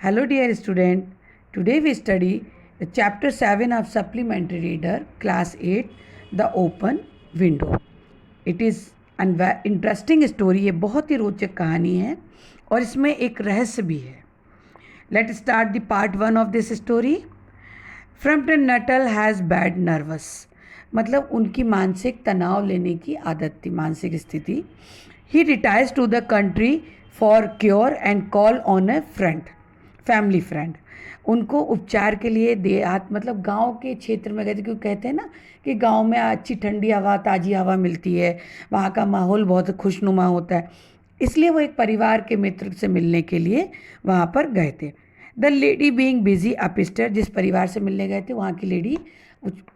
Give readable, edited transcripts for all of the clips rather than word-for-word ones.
Hello, dear student. Today we study the chapter 7 of Supplementary Reader, Class 8, The Open Window. It is an interesting story. ये बहुत ही रोचक कहानी है और इसमें एक रहस्य भी है. Let's start the part 1 of this story. Frampton Nuttall has bad nervous. मतलब उनकी मानसिक तनाव लेने की आदत थी, मानसिक स्थिति. He retires to the country for cure and call on a friend. Family friend. उनको उपचार के लिए देहात मतलब गांव के क्षेत्र में गए थे, क्योंकि कहते हैं ना कि गांव में अच्छी ठंडी हवा, ताज़ी हवा मिलती है, वहाँ का माहौल बहुत खुशनुमा होता है. इसलिए वो एक परिवार के मित्र से मिलने के लिए वहाँ पर गए थे. The lady being busy upstair, जिस परिवार से मिलने गए थे वहाँ की लेडी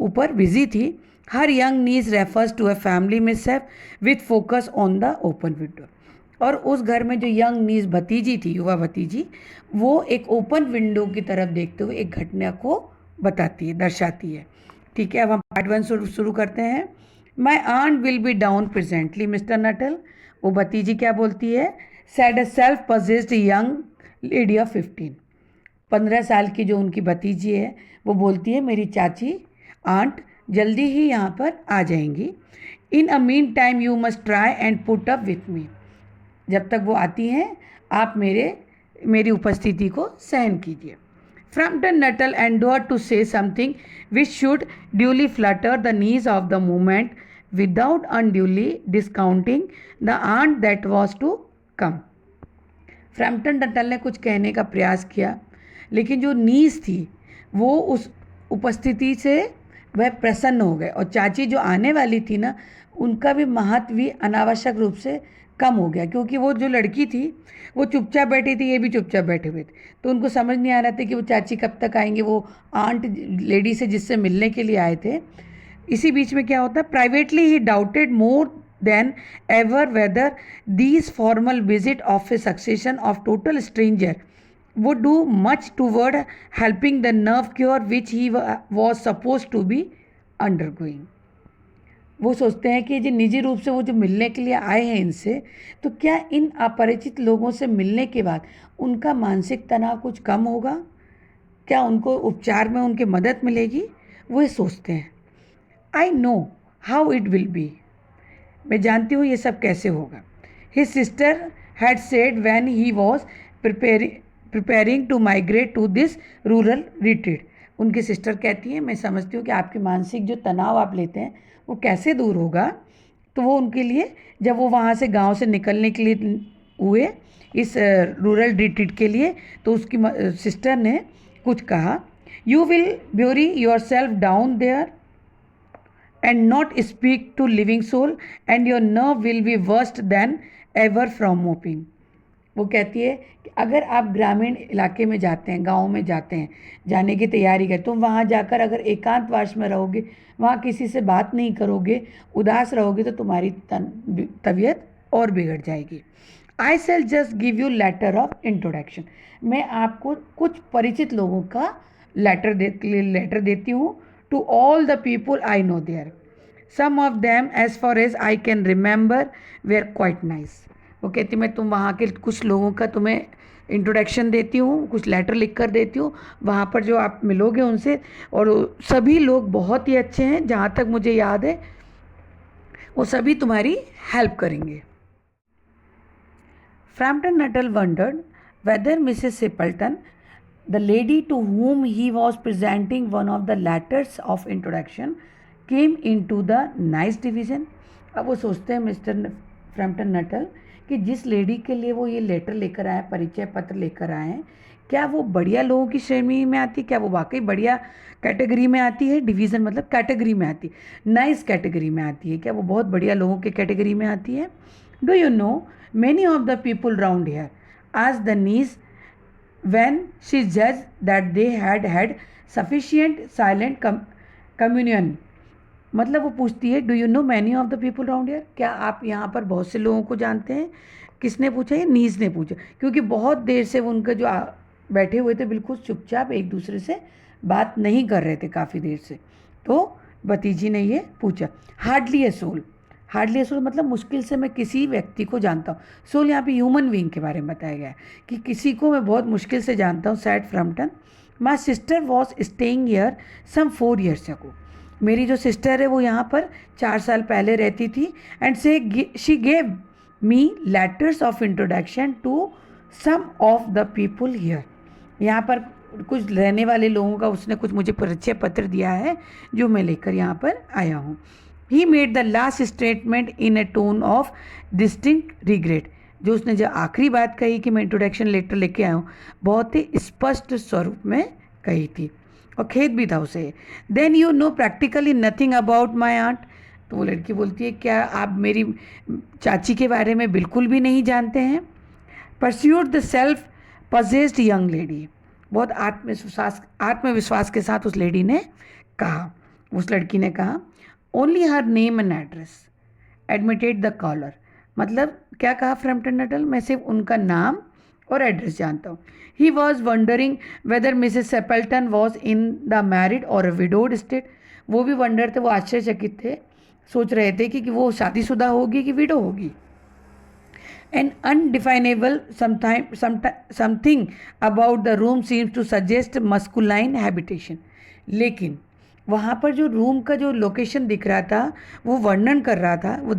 ऊपर बिजी थी. Her young niece refers to a family mishap with focus on the open window. और उस घर में जो यंग नीज भतीजी थी, युवा भतीजी, वो एक ओपन विंडो की तरफ देखते हुए एक घटना को बताती है, दर्शाती है. ठीक है, अब हम पार्ट 1 शुरू करते हैं. My aunt will be down presently Mister Nuttel. वो भतीजी क्या बोलती है? Said a self possessed young lady of 15 साल की जो उनकी भतीजी है वो बोलती है, मेरी चाची आंट जल्दी ही यहाँ पर आ जाएंगी. In a mean time you must try and put up with me. जब तक वो आती हैं आप मेरी उपस्थिति को सहन कीजिए. Framton Nuttel endeavoured to say something which should duly flatter the niece of the moment without unduly discounting the aunt that was to come. Framton Nuttel ने कुछ कहने का प्रयास किया, लेकिन जो नीज थी वो उस उपस्थिति से वह प्रसन्न हो गए. और चाची जो आने वाली थी ना, उनका भी महत्व भी अनावश्यक रूप से कम हो गया, क्योंकि वो जो लड़की थी वो चुपचाप बैठी थी, ये भी चुपचाप बैठे हुए थे. तो उनको समझ नहीं आ रहा था कि वो चाची कब तक आएंगे, वो आंट लेडी से जिससे मिलने के लिए आए थे. इसी बीच में क्या होता है, privately he doubted more than ever whether these formal visit of A succession of total stranger would do much toward helping the nerve cure which he was supposed to be undergoing. वो सोचते हैं कि जो निजी रूप से वो जो मिलने के लिए आए हैं इनसे, तो क्या इन अपरिचित लोगों से मिलने के बाद उनका मानसिक तनाव कुछ कम होगा, क्या उनको उपचार में उनकी मदद मिलेगी, वो ये सोचते हैं. I know how it will be. मैं जानती हूँ ये सब कैसे होगा. His sister had said when he was preparing to migrate to this rural retreat. उनकी सिस्टर कहती है, मैं समझती हूँ कि आपके मानसिक जो तनाव आप लेते हैं वो कैसे दूर होगा. तो वो उनके लिए, जब वो वहाँ से गांव से निकलने के लिए हुए इस रूरल रिट्रीट के लिए, तो उसकी सिस्टर ने कुछ कहा, you will bury yourself down there and not speak to living soul and your nerve will be worse than ever from moping. वो कहती है कि अगर आप ग्रामीण इलाके में जाते हैं, गांव में जाते हैं, जाने की तैयारी करें, तो वहाँ जाकर अगर एकांतवास में रहोगे, वहाँ किसी से बात नहीं करोगे, उदास रहोगे, तो तुम्हारी तबीयत और बिगड़ जाएगी. I shall just give you letter of introduction. मैं आपको कुछ परिचित लोगों का लेटर देती हूँ. To all the people I know there. Some of them as far as I can remember were quite nice. वो कहती मैं तुम वहाँ के कुछ लोगों का तुम्हें इंट्रोडक्शन देती हूँ, कुछ लेटर लिख कर देती हूँ. वहाँ पर जो आप मिलोगे उनसे, और सभी लोग बहुत ही अच्छे हैं, जहाँ तक मुझे याद है वो सभी तुम्हारी हेल्प करेंगे. Framton Nuttel wondered whether Mrs Sappleton, the lady to whom he was presenting one of the letters of introduction, came into the nice division. अब वो सोचते हैं मिस्टर फ्रैम्पटन नटल कि जिस लेडी के लिए वो ये लेटर लेकर आए, परिचय पत्र लेकर आए हैं, क्या वो बढ़िया लोगों की श्रेणी में आती है, क्या वो वाकई बढ़िया कैटेगरी में आती है. डिवीज़न मतलब कैटेगरी में आती है, नाइस कैटेगरी में आती है, क्या वो बहुत बढ़िया लोगों के कैटेगरी में आती है. Do you know many of the people round hair आज द नीज व्हेन शी जज that they had had sufficient silent communion. मतलब वो पूछती है, do you know many of the people round here. क्या आप यहाँ पर बहुत से लोगों को जानते हैं. किसने पूछा? ये नीज ने पूछा, क्योंकि बहुत देर से वो उनका जो बैठे हुए थे बिल्कुल चुपचाप, एक दूसरे से बात नहीं कर रहे थे काफ़ी देर से. तो भतीजी ने ये पूछा. Hardly a soul. Hardly soul मतलब मुश्किल से मैं किसी व्यक्ति को जानता हूँ. सोल यहाँ पे ह्यूमन बीइंग के बारे में बताया गया है कि किसी को मैं बहुत मुश्किल से जानता हूँ. Said Framton, my sister was staying here some 4 years ago. मेरी जो सिस्टर है वो यहाँ पर 4 साल पहले रहती थी. And she gave me letters of introduction to some of the people here. यहाँ पर कुछ रहने वाले लोगों का उसने कुछ मुझे परिचय पत्र दिया है जो मैं लेकर यहाँ पर आया हूँ. He made the last statement in A tone of distinct regret. जो उसने जो आखिरी बात कही कि मैं इंट्रोडक्शन लेटर लेके आया हूँ, बहुत ही स्पष्ट स्वरूप में कही थी और खेद भी था उसे. Then you know practically nothing about my aunt. तो वो लड़की बोलती है, क्या आप मेरी चाची के बारे में बिल्कुल भी नहीं जानते हैं? Pursued the self possessed young lady. बहुत आत्मविश्वास के साथ उस लेडी ने कहा, उस लड़की ने कहा, only her name and address admitted the caller. मतलब क्या कहा फ्रैम्पटन नटल, मैं सिर्फ उनका नाम और एड्रेस जानता हूँ. He was wondering whether Mrs Sappleton was in the married or a widowed state. वो भी वंडर थे, वो आश्चर्यचकित थे, सोच रहे थे कि वो शादीशुदा होगी कि विडो होगी. An undefinable something about the room seems to suggest masculine habitation. लेकिन वहाँ पर जो रूम का जो लोकेशन दिख रहा था वो वर्णन कर रहा था, वो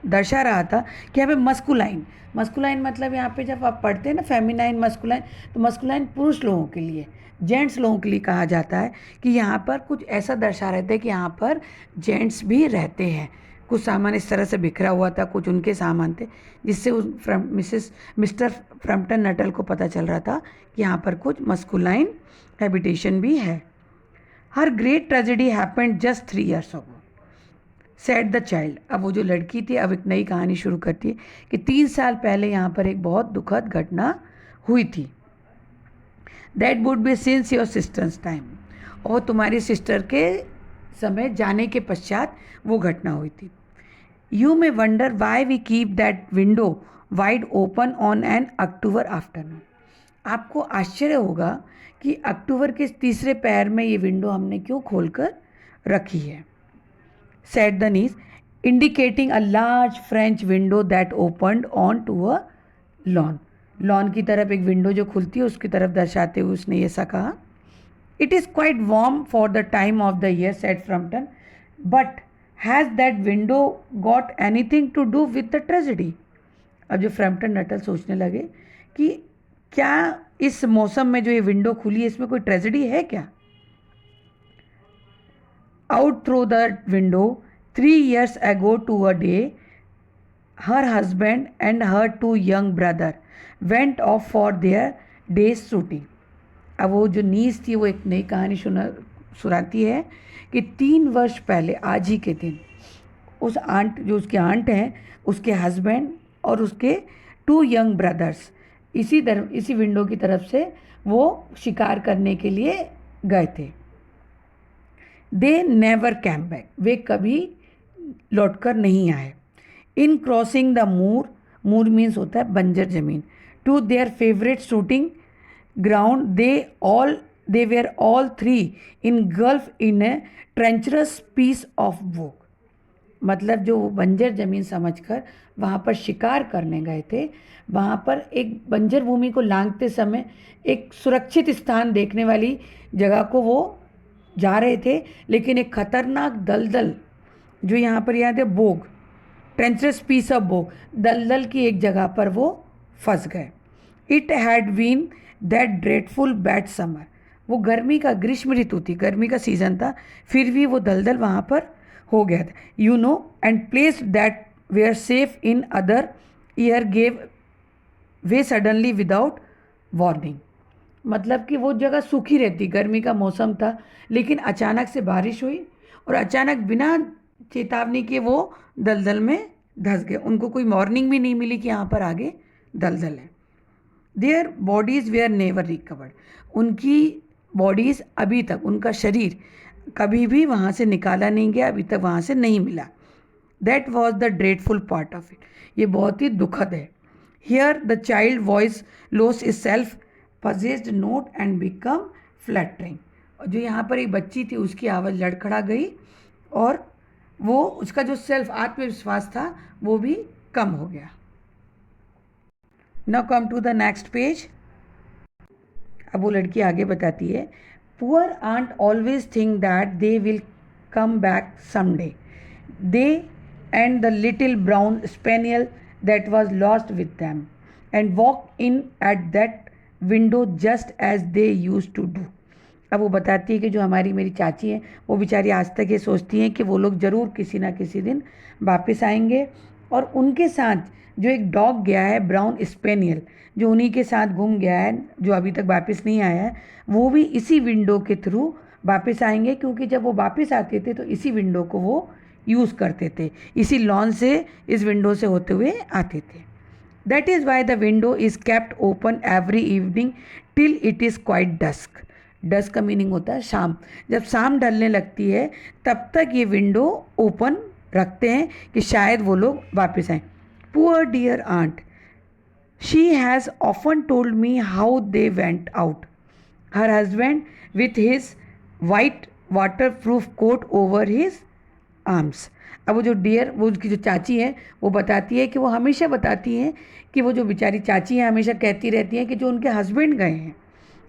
दर्शा रहा था कि यहाँ पे मस्कुलाइन मतलब यहाँ पे जब आप पढ़ते हैं ना फेमिनाइन मस्कुलाइन, तो मस्कुलाइन पुरुष लोगों के लिए, जेंट्स लोगों के लिए कहा जाता है कि यहाँ पर कुछ ऐसा दर्शा रहे थे कि यहाँ पर जेंट्स भी रहते हैं. कुछ सामान इस तरह से बिखरा हुआ था, कुछ उनके सामान थे, जिससे उस मिस्टर फ्रैम्पटन नटल को पता चल रहा था कि यहाँ पर कुछ मस्कुलाइन हैबिटेशन भी है. Her great tragedy happened just 3 years ago, said the child. अब वो जो लड़की थी अब एक नई कहानी शुरू करती है कि 3 साल पहले यहाँ पर एक बहुत दुखद घटना हुई थी. That would be since your sisters time. और तुम्हारी सिस्टर के समय जाने के पश्चात वो घटना हुई थी. You may wonder why we keep that window wide open on an October afternoon. आपको आश्चर्य होगा कि अक्टूबर के तीसरे पैर में ये विंडो हमने क्यों खोलकर रखी है. Said the niece, indicating a large French window that opened on to a lawn. Lawn की तरफ एक विंडो जो खुलती है उसकी तरफ दर्शाते हुए उसने ऐसा कहा. It is quite warm for the time of the year, said Framton, but has that window got anything to do with the tragedy. अब जो फ्रैम्पटन नटल सोचने लगे कि क्या इस मौसम में जो ये विंडो खुली है इसमें कोई ट्रेजेडी है क्या. Out through the window 3 years ago to a day, her husband and her 2 young brother went off for their day's shooting. अब वो जो नीस थी वो एक नई कहानी सुनाती है कि 3 वर्ष पहले आज ही के दिन उस आंट जो उसके आंट हैं उसके हस्बैंड और उसके 2 यंग ब्रदर्स इसी विंडो की तरफ से वो शिकार करने के लिए गए थे. They never came back. वे कभी लौटकर नहीं आए. In crossing the moor means होता है बंजर जमीन, to their favourite shooting ground, they were all 3 engulfed in a treacherous piece of work. मतलब जो बंजर ज़मीन समझकर वहाँ पर शिकार करने गए थे, वहाँ पर एक बंजर भूमि को लांघते समय एक सुरक्षित स्थान देखने वाली जगह को वो जा रहे थे, लेकिन एक खतरनाक दलदल जो यहाँ पर याद है बोग, ट्रेंचरस पीस ऑफ बोग, दलदल की एक जगह पर वो फंस गए. It had been that dreadful bad summer. वो गर्मी का ग्रीष्म ऋतु थी, गर्मी का सीज़न था, फिर भी वो दलदल वहाँ पर हो गया था. You know and places that were safe in other year gave way suddenly without warning. मतलब कि वो जगह सूखी रहती, गर्मी का मौसम था, लेकिन अचानक से बारिश हुई और अचानक बिना चेतावनी के वो दलदल में धंस गए. उनको कोई वार्निंग भी नहीं मिली कि यहाँ पर आगे दलदल है. Their bodies were never recovered. उनकी बॉडीज़ अभी तक, उनका शरीर कभी भी वहाँ से निकाला नहीं गया, अभी तक वहाँ से नहीं मिला. That was the dreadful part of it. ये बहुत ही दुखद है. Here the child voice lost its self possessed note and become flattering. जो यहाँ पर एक बच्ची थी उसकी आवाज़ लड़खड़ा गई और वो उसका जो सेल्फ आत्मविश्वास था वो भी कम हो गया। Now come to the next page. अब वो लड़की आगे बताती है, poor aunt always think that they will come back someday, they and the little brown spaniel that was lost with them and walk in at that window just as they use to do. अब वो बताती है कि जो हमारी मेरी चाची हैं वो बेचारी आज तक ये सोचती हैं कि वो लोग ज़रूर किसी ना किसी दिन वापस आएंगे, और उनके साथ जो एक डॉग गया है ब्राउन स्पेनियल, जो उन्हीं के साथ घूम गया है, जो अभी तक वापस नहीं आया है, वो भी इसी विंडो के थ्रू वापस आएंगे, क्योंकि जब वो वापस आते थे तो इसी विंडो को वो यूज़ करते थे, इसी लॉन से इस विंडो से होते हुए आते थे। That is why the window is kept open every evening till it is quite dusk. Dusk का मीनिंग होता है शाम। जब शाम ढलने लगती है तब तक ये विंडो ओपन रखते हैं कि शायद वो लोग वापस आएँ। Poor dear aunt, she has often told me how they went out, her husband with his white waterproof coat over his arms. अब वो जो डियर, वो उसकी जो चाची है वो बताती है कि वो हमेशा बताती हैं कि वो जो बेचारी चाची हैं हमेशा कहती रहती हैं कि जो उनके हस्बैंड गए हैं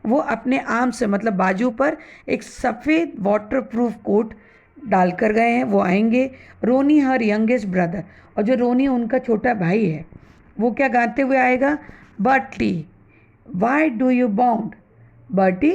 वो अपने आर्म से मतलब बाजू पर एक सफ़ेद वाटर प्रूफ कोट डाल कर गए हैं, वो आएंगे। रोनी हर यंगेस्ट ब्रदर, और जो रोनी उनका छोटा भाई है वो क्या गाते हुए आएगा, Bertie why do you bound, Bertie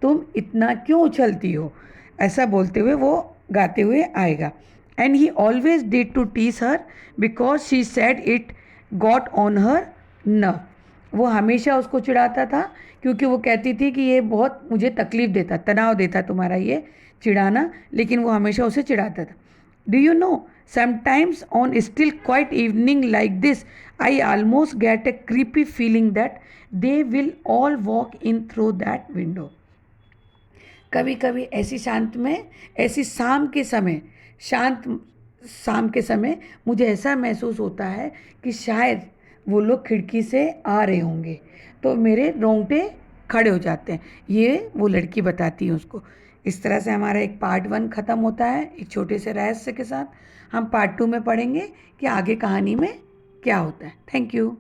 तुम इतना क्यों उछलती हो, ऐसा बोलते हुए वो गाते हुए आएगा। And he always did to tease her because she said it got on her nerve. वो हमेशा उसको चिढ़ाता था क्योंकि वो कहती थी कि ये बहुत मुझे तकलीफ़ देता, तनाव देता तुम्हारा ये चिढ़ाना, लेकिन वो हमेशा उसे चिढ़ाता था। Do you know, sometimes on still quite evening like this I almost gate A creepy feeling that they will all walk in through that window. कभी कभी ऐसी ऐसी शाम के समय, शांत शाम के समय मुझे ऐसा महसूस होता है कि शायद वो लोग खिड़की से आ रहे होंगे, तो मेरे रोंगटे खड़े हो जाते हैं। ये वो लड़की बताती है उसको। इस तरह से हमारा एक पार्ट 1 ख़त्म होता है एक छोटे से रहस्य के साथ। हम पार्ट 2 में पढ़ेंगे कि आगे कहानी में क्या होता है। Thank you.